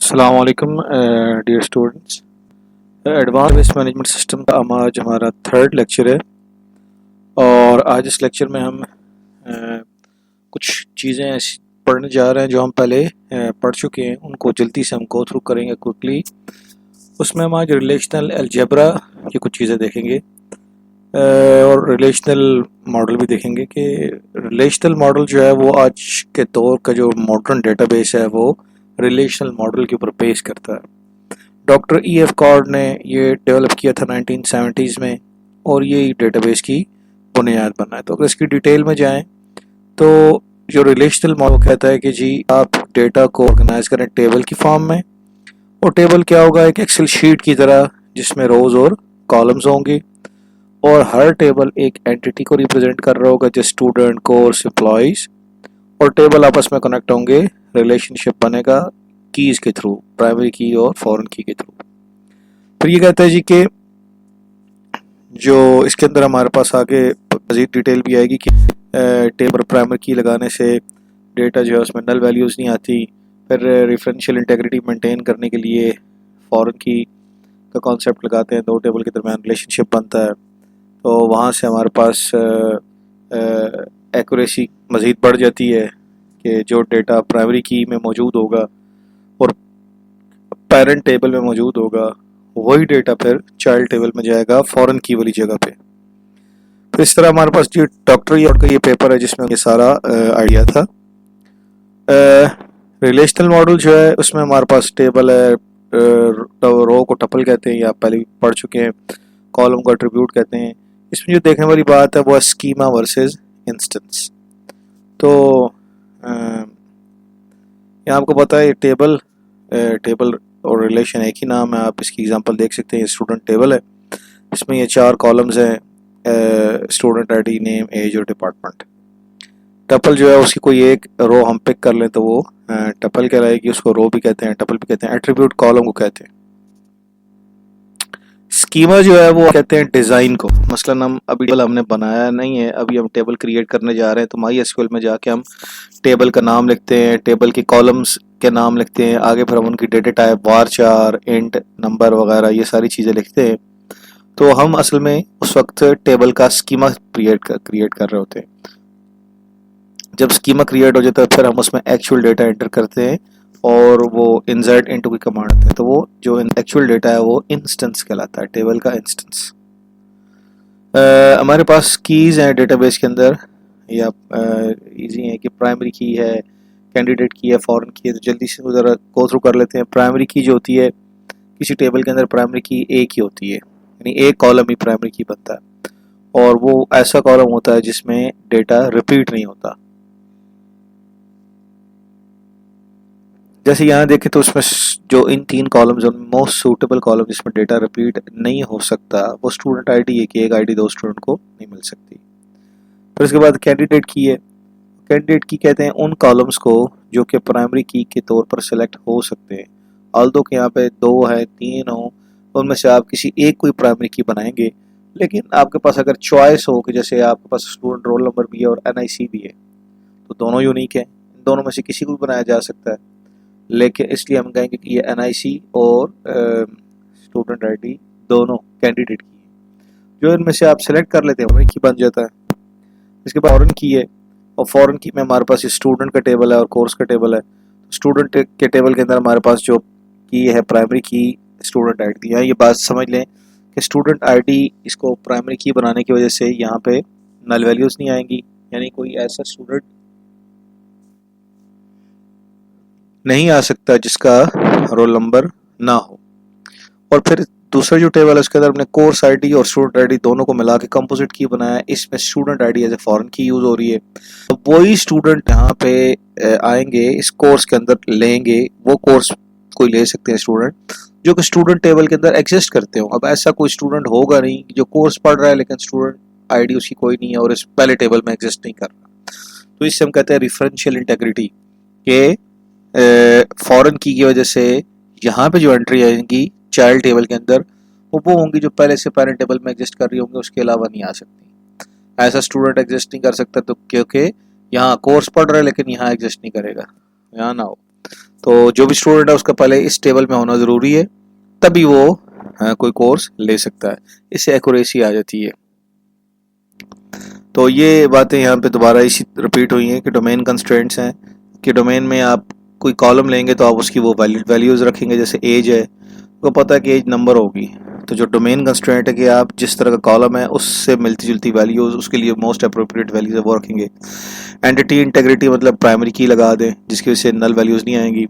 अस्सलाम वालेकुम dear students. Advance waste management system का आज हमारा थर्ड लेक्चर है और आज इस लेक्चर में हम कुछ चीज़ें ऐसी पढ़ने जा रहे हैं जो हम पहले पढ़ चुके हैं, उनको जल्दी से हम गो थ्रू करेंगे क्विकली। उसमें हम आज रिलेशनल अलजेब्रा की कुछ चीज़ें देखेंगे और रिलेशनल मॉडल भी देखेंगे कि रिलेशनल मॉडल जो है वो आज के दौर का जो मॉडर्न डेटाबेस है वो रिलेशनल मॉडल के ऊपर बेस करता है। Doctor E.F. कॉर्ड ने ये डेवलप किया था 1970s में और ये डेटाबेस की बुनियाद बना है। तो अगर इसकी डिटेल में जाएं तो जो रिलेशनल मॉडल कहता है कि जी आप डेटा को ऑर्गेनाइज करें टेबल की फॉर्म में, और टेबल क्या होगा, एक एक्सेल शीट की तरह जिसमें रोज और कॉलम्स होंगे और हर टेबल एक एंटिटी को रिप्रेजेंट कर रहा होगा, जैसे स्टूडेंट, कोर्स, एम्प्लॉइज, और टेबल आपस में कनेक्ट होंगे, रिलेशनशिप बनेगा कीज के थ्रू, प्राइमरी की और फॉरेन की के थ्रू। फिर ये कहता है जी कि जो इसके अंदर हमारे पास आगे मजीद डिटेल भी आएगी कि टेबल प्राइमरी की लगाने से डेटा जो है उसमें नल वैल्यूज़ नहीं आती। फिर रेफरेंशियल इंटेग्रिटी मेंटेन करने के लिए फॉरेन की का कॉन्सेप्ट लगाते हैं, दो टेबल के दरमियान रिलेशनशिप बनता है, तो वहाँ से हमारे पास एक्यूरेसी मज़ीद बढ़ जाती है कि जो डेटा प्राइमरी की में मौजूद होगा और पेरेंट टेबल में मौजूद होगा वही डेटा फिर चाइल्ड टेबल में जाएगा फॉरेन की वाली जगह पे। तो इस तरह हमारे पास जो डॉक्टर यॉर्ड का ये पेपर है जिसमें ये सारा आइडिया था। रिलेशनल मॉडल जो है उसमें हमारे पास टेबल है, रो को टपल कहते हैं, या पहले भी पढ़ चुके हैं, कॉलम को एट्रीब्यूट कहते हैं। इसमें जो देखने वाली बात है वो है स्कीमा वर्सेस इंस्टेंस। तो यहाँ आपको पता है टेबल और रिलेशन एक ही नाम है। आप इसकी एग्जांपल देख सकते हैं, स्टूडेंट टेबल है, इसमें ये 4 कॉलम्स हैं, स्टूडेंट आईडी, नेम, एज और डिपार्टमेंट। टपल जो है उसकी कोई एक रो हम पिक कर लें तो वो टपल कहलाएगी, उसको रो भी कहते हैं, टपल भी कहते हैं, एट्रीब्यूट कॉलम को कहते हैं। स्कीमा जो है वो कहते हैं डिज़ाइन को। मसलन हम अभी टेबल हमने बनाया नहीं है, अभी हम टेबल क्रिएट करने जा रहे हैं, तो माई एसक्यूएल में जाके हम टेबल का नाम लिखते हैं, टेबल के कॉलम्स के नाम लिखते हैं, आगे फिर हम उनकी डेटा टाइप वारचार, इंट, नंबर वगैरह ये सारी चीज़ें लिखते हैं। तो हम असल में उस वक्त टेबल का स्कीमा क्रिएट कर रहे होते हैं। जब स्कीमा क्रिएट हो जाता है फिर हम उसमें एक्चुअल डेटा एंटर करते हैं और वो इंसर्ट इनटू की कमांड आती है, तो वो जो एक्चुअल डेटा है वो इंस्टेंस कहलाता है, टेबल का इंस्टेंस। हमारे पास कीज़ हैं डेटाबेस के अंदर, या इजी है कि प्राइमरी की है, कैंडिडेट की है, फॉरेन की है। तो जल्दी से ज़रा गो थ्रू कर लेते हैं। प्राइमरी की जो होती है किसी टेबल के अंदर, प्राइमरी की एक ही होती है, यानी एक कॉलम ही प्राइमरी की बनता है और वो ऐसा कॉलम होता है जिसमें डेटा रिपीट नहीं होता। जैसे यहाँ देखें तो उसमें जो इन 3 कॉलम्स उनमें मोस्ट सूटेबल कॉलम जिसमें डेटा रिपीट नहीं हो सकता वो स्टूडेंट आईडी है, कि एक आईडी 2 स्टूडेंट को नहीं मिल सकती। फिर उसके बाद कैंडिडेट की है। कैंडिडेट की कहते हैं उन कॉलम्स को जो कि प्राइमरी की के तौर पर सिलेक्ट हो सकते हैं। ऑल्दो के यहाँ पे 2 है, 3 हो, उनमें से आप किसी एक कोई प्राइमरी की बनाएंगे, लेकिन आपके पास अगर चॉइस हो कि जैसे आपके पास स्टूडेंट रोल नंबर भी है और NIC भी है, तो दोनों यूनिक है, इन दोनों में से किसी को भी बनाया जा सकता है, लेकिन इसलिए हम कहेंगे कि ये NIC और स्टूडेंट आईडी दोनों कैंडिडेट की है। जो इनमें से आप सेलेक्ट कर लेते हैं वही की बन जाता है। इसके बाद फॉरेन की है, और फॉरेन की में हमारे पास स्टूडेंट का टेबल है और कोर्स का टेबल है। स्टूडेंट के टेबल के अंदर हमारे पास जो की है प्राइमरी की, स्टूडेंट आईडी। यहाँ ये बात समझ लें कि स्टूडेंट आईडी इसको प्राइमरी की बनाने की वजह से यहाँ पे नल वैल्यूज़ नहीं आएंगी, यानी कोई ऐसा स्टूडेंट नहीं आ सकता जिसका रोल नंबर ना हो। और फिर दूसरा जो टेबल है उसके अंदर हमने कोर्स आईडी और स्टूडेंट आईडी दोनों को मिला के कंपोजिट की बनाया है। इसमें student ID as a foreign key use हो रही है। अब वही स्टूडेंट यहाँ पे आएंगे, इस कोर्स के अंदर लेंगे, वो कोर्स कोई ले सकते हैं स्टूडेंट जो कि स्टूडेंट टेबल के अंदर एग्जिस्ट करते हो। अब ऐसा कोई स्टूडेंट होगा नहीं जो कोर्स पढ़ रहा है लेकिन स्टूडेंट आईडी उसकी कोई नहीं है और इस पहले टेबल में एग्जिस्ट नहीं कर रहा। तो इससे हम कहते हैं रिफरेंशियल इंटेग्रिटी, के फॉरेन की वजह से यहाँ पे जो एंट्री आएंगी चाइल्ड टेबल के अंदर वो होंगी जो पहले से पेरेंट टेबल में एग्जिस्ट कर रही होंगी, उसके अलावा नहीं आ सकती। ऐसा स्टूडेंट एग्जिस्ट नहीं कर सकता, तो क्योंकि यहाँ कोर्स पढ़ रहा है लेकिन यहाँ एग्जिस्ट नहीं करेगा, यहाँ ना हो। तो जो भी स्टूडेंट है उसका पहले इस टेबल में होना ज़रूरी है, तभी वो कोई कोर्स ले सकता है, इससे एक्यूरेसी आ जाती है। तो ये बातें यहाँ पे दोबारा इसी रिपीट हुई हैं कि डोमेन कंस्ट्रेंट्स हैं कि डोमेन में आप कोई कॉलम लेंगे तो आप उसकी वो वैल्यूज़ रखेंगे। जैसे एज है, तो पता है कि एज नंबर होगी, तो जो डोमेन कंस्ट्रेंट है कि आप जिस तरह का कॉलम है उससे मिलती जुलती वैल्यूज़, उसके लिए मोस्ट अप्रोप्रिएट वैल्यूज़ है वो रखेंगे। एंटिटी इंटेग्रिटी मतलब प्राइमरी की लगा दें जिसकी वजह से नल वैल्यूज़ नहीं आएंगी।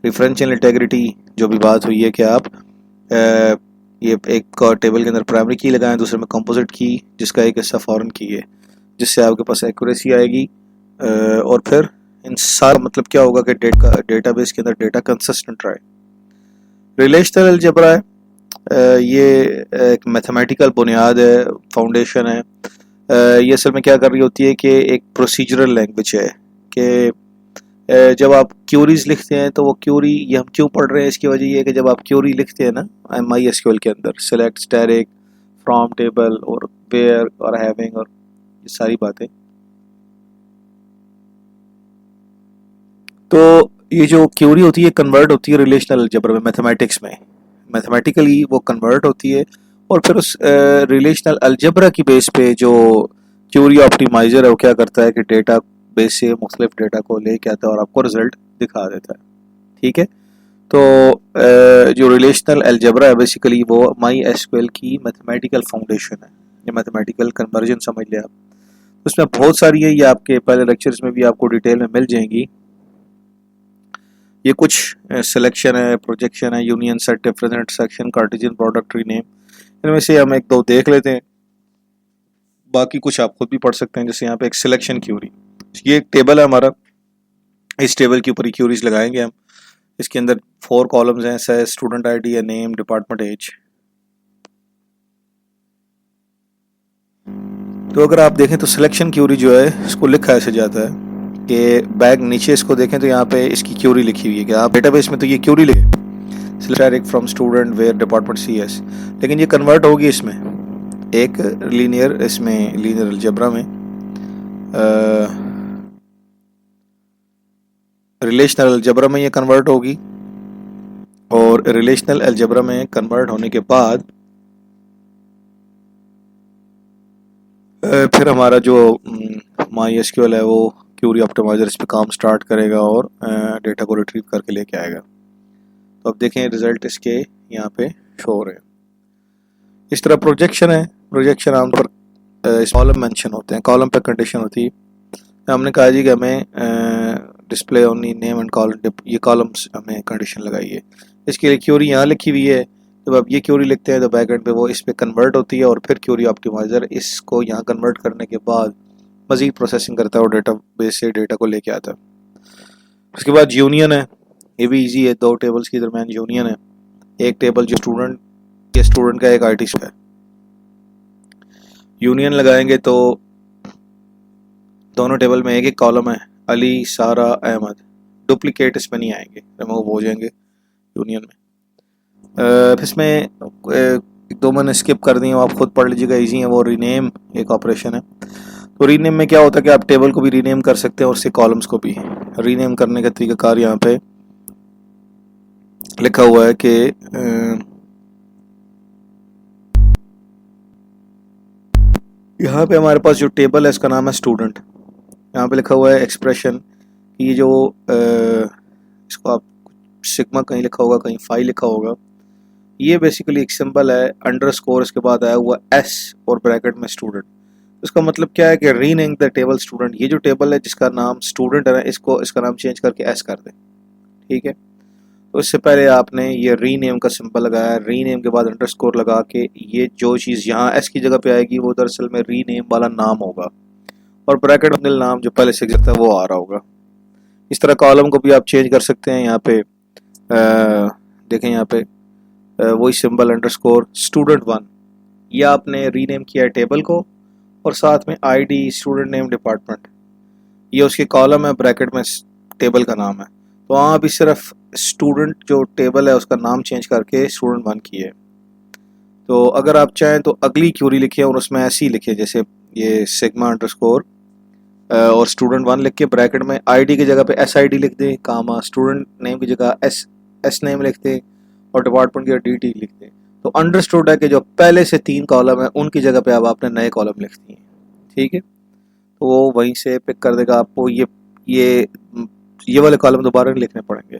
डिफरेंशियल इंटेग्रिटी जो भी बात हुई है कि आप ये एक टेबल के अंदर प्राइमरी की लगाएं, दूसरे में कंपोजिट की जिसका एक हिस्सा फॉरेन की है, जिससे आपके पास एक्यूरेसी आएगी। और फिर इन सारा मतलब क्या होगा कि डेटाबेस के अंदर डेटा कंसिस्टेंट रहे। रिलेशनल अलजेब्रा है, ये एक मैथमेटिकल बुनियाद है, फाउंडेशन है। ये असल में क्या कर रही होती है कि एक प्रोसीजरल लैंग्वेज है कि जब आप क्यूरीज लिखते हैं तो वो क्यूरी, ये हम क्यों पढ़ रहे हैं इसकी वजह ये है कि जब आप क्यूरी लिखते हैं ना MySQL के अंदर, सेलेक्ट, स्टैटिक, फ्रॉम टेबल और वेयर और हैविंग और ये सारी बातें, तो ये जो क्यूरी होती है कन्वर्ट होती है रिलेशनल अलजेब्रा में, मैथमेटिक्स में मैथमेटिकली वो कन्वर्ट होती है और फिर उस रिलेशनल अलजेब्रा की बेस पे जो क्यूरी ऑप्टिमाइजर है वो क्या करता है कि डेटा बेस से मुख्तलिफ डेटा को लेके आता है और आपको रिजल्ट दिखा देता है। ठीक है, तो जो रिलेशनल अलजेब्रा है बेसिकली वो MySQL की मैथमेटिकल फाउंडेशन है, ये मैथमेटिकल कन्वर्जन समझ लिया आप। उसमें बहुत सारी है, ये आपके पहले लेक्चर्स में भी आपको डिटेल में मिल जाएंगी। ये कुछ सिलेक्शन है, प्रोजेक्शन है, union, set, difference, intersection, Cartesian product, rename, इनमें से हम एक दो देख लेते हैं, बाकी कुछ आप खुद भी पढ़ सकते हैं। जैसे यहाँ पे एक सिलेक्शन क्यूरी, ये एक टेबल है हमारा, इस टेबल के ऊपर ही क्यूरीज लगाएंगे हम। इसके अंदर 4 कॉलम्स हैं, जैसे स्टूडेंट आईडी है, नेम, डिपार्टमेंट, एज। तो अगर आप देखें तो सिलेक्शन क्यूरी जो है इसको लिखा ऐसे जाता है कि बैग नीचे इसको देखें तो यहाँ पे इसकी क्यूरी लिखी हुई है कि आप डेटाबेस में तो ये क्यूरी लिखे select from student where department CS, लेकिन ये कन्वर्ट होगी इसमें एक लीनियर, इसमें लीनियर अलजेब्रा में रिलेशनल अलजेब्रा में ये कन्वर्ट होगी। और रिलेशनल अलजेब्रा में कन्वर्ट होने के बाद फिर हमारा जो MySQL है वो क्यूरी ऑप्टिमाइजर इस पे काम स्टार्ट करेगा और डेटा को रिट्रीव करके लेके आएगा। तो अब देखें रिजल्ट इसके यहाँ पे शो हो रहे हैं। इस तरह प्रोजेक्शन है, प्रोजेक्शन आमतौर पर कॉलम मेंशन होते हैं, कॉलम पे कंडीशन होती है। हमने कहा जी कि हमें display only name and column, ये कॉलम्स हमें कंडीशन लगाई है। इसके लिए क्यूरी यहाँ लिखी हुई है, जब आप ये क्यूरी लिखते हैं तो बैक एंड पे वो इस पे कन्वर्ट होती है और फिर क्यूरी ऑप्टिमाइजर इसको यहाँ कन्वर्ट करने के बाद मज़ीद प्रोसेसिंग करता है और डेटा बेस से डेटा को लेके आता है। उसके बाद यूनियन है, ये भी इजी है, 2 टेबल्स के दरमियान यूनियन है। एक टेबल जो स्टूडेंट का एक आर्टिस्ट है, यूनियन लगाएंगे तो दोनों टेबल में एक एक कॉलम है, अली, सारा, अहमद, डुप्लीकेट इसमें नहीं आएंगे, रिमूव हो जाएंगे यूनियन में। इसमें एक दो मैंने स्किप कर दी, आप खुद पढ़ लीजिएगा, इजी है। वो रीनेम एक ऑपरेशन है, तो रीनेम में क्या होता है कि आप टेबल को भी रीनेम कर सकते हैं और उससे कॉलम्स को भी रीनेम करने का तरीकाकार यहाँ पे लिखा हुआ है कि यहाँ पे हमारे पास जो टेबल है इसका नाम है स्टूडेंट। यहाँ पे लिखा हुआ है एक्सप्रेशन, ये जो इसको आप सिग्मा कहीं लिखा होगा, कहीं फाई लिखा होगा, ये बेसिकली एक सिंबल है, अंडरस्कोर इसके बाद आया हुआ S और ब्रैकेट में स्टूडेंट। इसका मतलब क्या है कि रीनेम द टेबल स्टूडेंट, ये जो टेबल है जिसका नाम स्टूडेंट है ना, इसको इसका नाम चेंज करके S कर दें। ठीक है, तो इससे पहले आपने ये रीनेम का सिंबल लगाया, रीनेम के बाद अंडरस्कोर लगा के ये जो चीज़ यहाँ S की जगह पे आएगी वो दरअसल में रीनेम वाला नाम होगा और ब्रैकेट में नाम जो पहले से एग्जिस्ट है वो आ रहा होगा। इस तरह कॉलम को भी आप चेंज कर सकते हैं। यहाँ पे देखें, यहाँ पे वही सिंबल अंडरस्कोर स्टूडेंट 1, ये आपने रीनेम किया है टेबल को और साथ में ID, स्टूडेंट नेम, डिपार्टमेंट, ये उसके कॉलम है, ब्रैकेट में टेबल का नाम है। तो वहाँ भी सिर्फ स्टूडेंट जो टेबल है उसका नाम चेंज करके स्टूडेंट 1 किए। तो अगर आप चाहें तो अगली क्यूरी लिखिए और उसमें ऐसे ही लिखिए, जैसे ये सिग्मा अंडरस्कोर और स्टूडेंट 1 लिख के ब्रैकेट में आईडी की जगह पे SID लिख दें, कामा स्टूडेंट नेम की जगह एस नेम लिख दें और डिपार्टमेंट की DT लिख दें। तो अंडरस्टूड है कि जो पहले से 3 कॉलम है उनकी जगह पे अब आपने नए कॉलम लिख दिए। ठीक है, तो वो वहीं से पिक कर देगा आपको। ये वाले कॉलम दोबारा नहीं लिखने पड़ेंगे,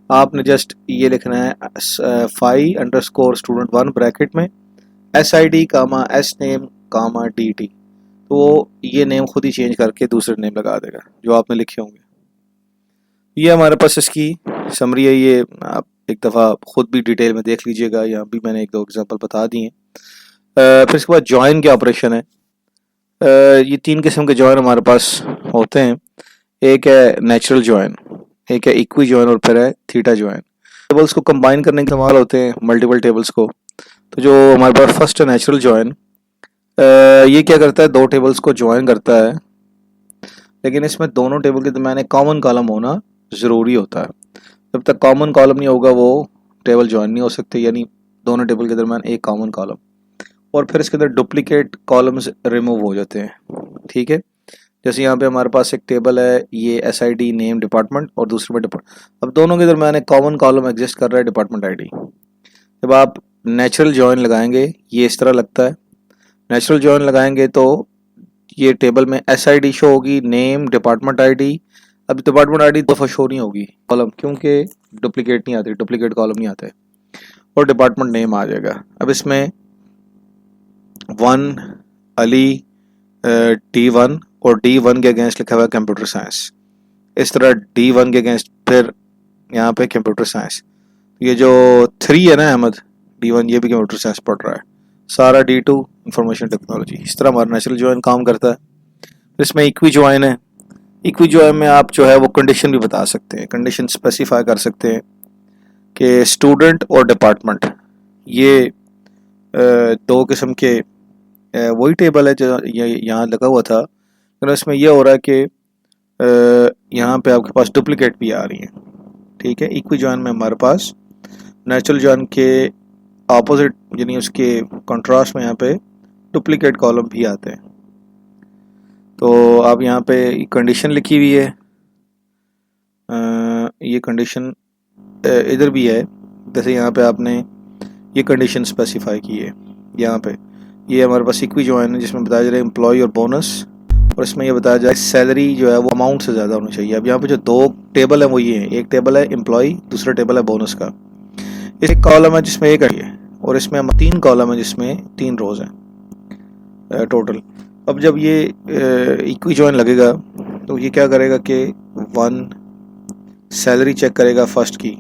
आपने जस्ट ये लिखना है फाई अंडरस्कोर स्टूडेंट 1 ब्रैकेट में SID कामा एस नेम कामा DT। तो वो ये नेम खुद ही चेंज करके दूसरे नेम लगा देगा जो आपने लिखे होंगे। ये हमारे पास इसकी समरी है, ये आप एक दफ़ा खुद भी डिटेल में देख लीजिएगा, यहाँ भी मैंने 1-2 एग्जांपल बता दिए। फिर इसके बाद जॉइन के ऑपरेशन है। ये 3 किस्म के जॉइन हमारे पास होते हैं। एक है नेचुरल जॉइन, एक है इक्वी जॉइन और फिर है थीटा जॉइन। टेबल्स को कंबाइन करने के इस्तेमाल होते हैं, मल्टीपल टेबल्स को। तो जो हमारे पास फर्स्ट है नेचुरल जॉइन, ये क्या करता है, 2 टेबल्स को ज्वाइन करता है, लेकिन इसमें दोनों टेबल के दरमियान एक कॉमन कॉलम होना ज़रूरी होता है। जब तक कॉमन कॉलम नहीं होगा वो टेबल ज्वाइन नहीं हो सकते, यानी दोनों टेबल के दरमियान एक कॉमन कॉलम। और फिर इसके अंदर डुप्लीकेट कॉलम्स रिमूव हो जाते हैं। ठीक है, जैसे यहाँ पे हमारे पास एक टेबल है, ये SID नेम डिपार्टमेंट और दूसरे में डिपार्टमेंट, अब दोनों के दरमियान एक कॉमन कॉलम एग्जिस्ट कर रहा है डिपार्टमेंट ID। जब आप नेचुरल जॉइन लगाएंगे ये इस तरह लगता है। नेचुरल जॉइन लगाएंगे तो ये टेबल में SID शो होगी, नेम डिपार्टमेंट ID। अब डिपार्टमेंट ID 2 दफ़ा शो नहीं होगी कॉलम, क्योंकि डुप्लीकेट नहीं आती, डुप्लीकेट कॉलम नहीं आता है, और डिपार्टमेंट नेम आ जाएगा। अब इसमें 1 अली D1 और D1 के अगेंस्ट लिखा हुआ है कंप्यूटर साइंस। इस तरह D1 के अगेंस्ट फिर यहाँ पे कंप्यूटर साइंस। ये जो 3 है ना अहमद, D1 ये भी कंप्यूटर साइंस पढ़ रहा है, सारा D2 इंफॉर्मेशन टेक्नोलॉजी। इस तरह हमारा नेचुरल जॉइन काम करता है। इसमें इक्वी जॉइन है। इक्वी जॉइन में आप जो है वो कंडीशन भी बता सकते हैं, कंडीशन स्पेसिफाई कर सकते हैं कि स्टूडेंट और डिपार्टमेंट ये 2 किस्म के वही टेबल है जो यहाँ लगा हुआ था, लेकिन इसमें यह हो रहा है कि यहाँ पे आपके पास डुप्लीकेट भी आ रही हैं। ठीक है, इक्वी जॉइन में हमारे पास नेचुरल जॉइन के ऑपोजिट यानी उसके कंट्रास्ट में यहाँ पे डुप्लीकेट कॉलम भी आते हैं। तो आप यहाँ पे कंडीशन लिखी हुई है, ये कंडीशन इधर भी है। जैसे यहाँ पे आपने ये कंडीशन स्पेसिफाई की है, यहाँ पे ये हमारे पास इक्वी जॉइन है जिसमें बताया जा रहा है एम्प्लॉय और बोनस, और इसमें ये बताया जाए सैलरी जो है वो अमाउंट से ज़्यादा होनी चाहिए। अब यहाँ पे जो 2 टेबल है वो ये है, एक टेबल है एम्प्लॉय, दूसरा टेबल है बोनस का। एक कॉलम है जिसमें एक है और इसमें 3 कॉलम है जिसमें 3 रोज हैं टोटल। अब जब ये इक्वी जॉइन लगेगा तो ये क्या करेगा कि 1 सैलरी चेक करेगा, फर्स्ट की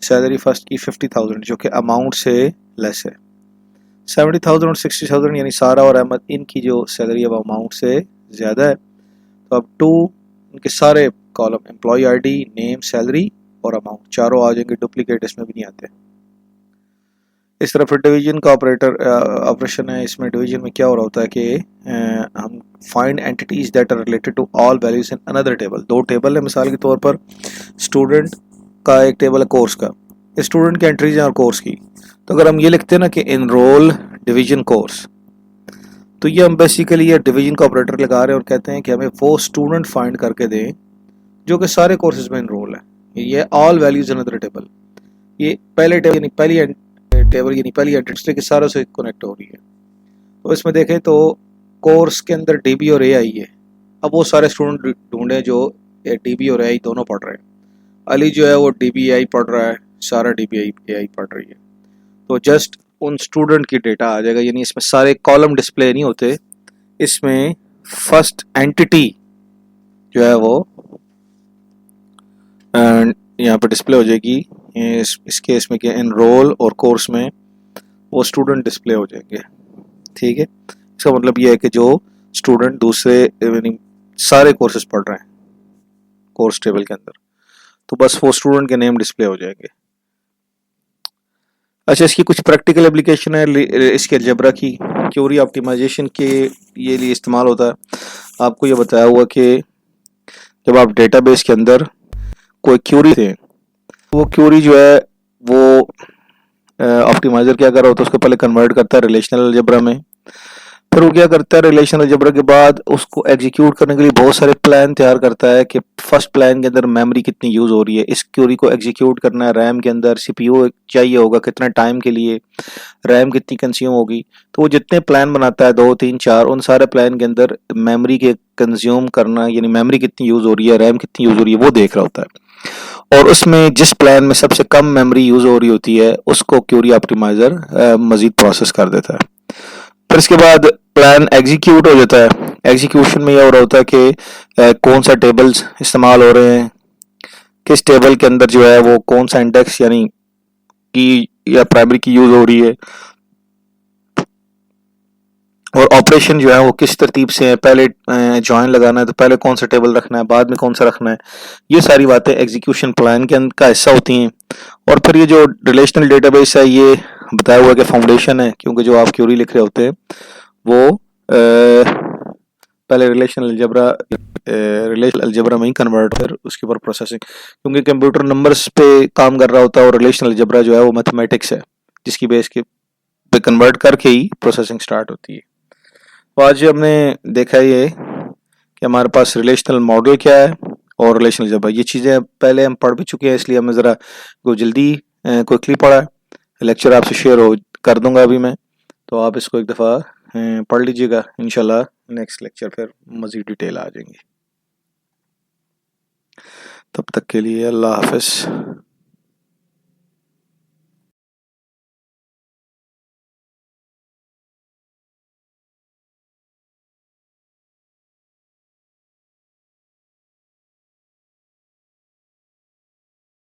सैलरी फर्स्ट की 50,000 जो कि अमाउंट से लेस है। 70,000 और 60,000 यानी सारा और अहमद इनकी जो सैलरी है वो अमाउंट से ज़्यादा है। तो अब 2 इनके सारे column employee ID, name, salary और अमाउंट चारों आ जाएंगे, डुप्लीकेट इसमें भी नहीं आते। इस तरह फिर डिवीजन का ऑपरेशन है। इसमें डिवीजन में क्या हो रहा होता है कि हम find entities that are related to all values in another table. 2 table है, मिसाल के तौर पर स्टूडेंट का एक टेबल है कोर्स का, स्टूडेंट की एंट्रीज हैं और कोर्स की। तो अगर हम ये लिखते हैं ना कि इनरोल डिवीजन कोर्स, तो ये हम बेसिकली ये डिवीजन का ऑपरेटर लगा रहे हैं और कहते हैं कि हमें वो स्टूडेंट फाइंड करके दें जो कि सारे कोर्सेज में इनरोल है। ये all values in another table, ये पहले टेबल यानी पहली एंटिटी के सारों से कनेक्ट हो रही है। तो इसमें देखें तो कोर्स के अंदर DB और AI है। अब वो सारे स्टूडेंट ढूंढे जो DB और AI दोनों पढ़ रहे हैं। अली जो है वो DB AI पढ़ रहा है, सारा DB AI पढ़ रही है। तो जस्ट उन स्टूडेंट की डेटा आ जाएगा, यानी इसमें सारे कॉलम डिस्प्ले नहीं होते, इसमें फर्स्ट एंटिटी जो है वो यहाँ पर डिस्प्ले हो जाएगी। इस केस में क्या एनरोल और कोर्स में वो स्टूडेंट डिस्प्ले हो जाएंगे। ठीक है, इसका मतलब ये है कि जो स्टूडेंट दूसरे यानी सारे कोर्सेज पढ़ रहे हैं कोर्स टेबल के अंदर, तो बस वो स्टूडेंट के नेम डिस्प्ले हो जाएंगे। अच्छा, इसकी कुछ प्रैक्टिकल एप्लीकेशन है। इसके अलजेब्रा की क्यूरी ऑप्टिमाइजेशन के ये लिए इस्तेमाल होता है। आपको ये बताया हुआ कि जब आप डेटाबेस के अंदर कोई क्यूरी थे, वो क्यूरी जो है वो ऑप्टिमाइजर क्या कर रहा होता है, उसको पहले कन्वर्ट करता है रिलेशनल अलजेब्रा में, फिर वो क्या करता है, रिलेशनल अलजेब्रा के बाद उसको एग्जीक्यूट करने के लिए बहुत सारे प्लान तैयार करता है कि फर्स्ट प्लान के अंदर मेमोरी कितनी यूज़ हो रही है, इस क्यूरी को एग्जीक्यूट करना है, रैम के अंदर सीपीयू चाहिए होगा कितना टाइम के लिए, रैम कितनी कंज्यूम होगी। तो वो जितने प्लान बनाता है 2 3 4, उन सारे प्लान के अंदर मेमोरी के कंज्यूम करना, यानी मेमोरी कितनी यूज़ हो रही है, रैम कितनी यूज़ हो रही है, वो देख रहा होता है। और उसमें जिस प्लान में सबसे कम मेमोरी यूज़ हो रही होती है उसको क्यूरी ऑप्टिमाइज़र मज़ीद प्रोसेस कर देता है। फिर इसके बाद प्लान एग्जीक्यूट हो जाता है। एग्जीक्यूशन में यह हो रहा होता है कि कौन सा टेबल्स इस्तेमाल हो रहे हैं, किस टेबल के अंदर जो है वो कौन सा इंडेक्स यानी की या प्राइमरी की यूज़ हो रही है, और ऑपरेशन जो है वो किस तरतीब से है, पहले जॉइन लगाना है तो पहले कौन सा टेबल रखना है, बाद में कौन सा रखना है। ये सारी बातें एग्जीक्यूशन प्लान के का हिस्सा होती हैं। और फिर ये जो रिलेशनल डेटाबेस है ये बताया हुआ कि फाउंडेशन है, क्योंकि जो आप क्यूरी लिख रहे होते हैं वो पहले रिलेशनल अलजेब्रा में ही कन्वर्ट, फिर उसके ऊपर प्रोसेसिंग, क्योंकि कंप्यूटर नंबर्स पे काम कर रहा होता है और रिलेशनल अलजेब्रा जो है वो मैथमेटिक्स है जिसकी बेस के पे कन्वर्ट करके ही प्रोसेसिंग स्टार्ट होती है। तो आज हमने देखा ये कि हमारे पास रिलेशनल मॉडल क्या है और रिलेशनल अलजेब्रा, ये चीज़ें पहले हम पढ़ भी चुके हैं, इसलिए हमने ज़रा को जल्दी क्विकली पढ़ा है। लेक्चर आपसे शेयर हो कर दूंगा अभी मैं, तो आप इसको एक दफ़ा पढ़ लीजिएगा। इंशाल्लाह नेक्स्ट लेक्चर फिर मज़ीद डिटेल आ जाएंगी। तब तक के लिए अल्लाह हाफ़िज़।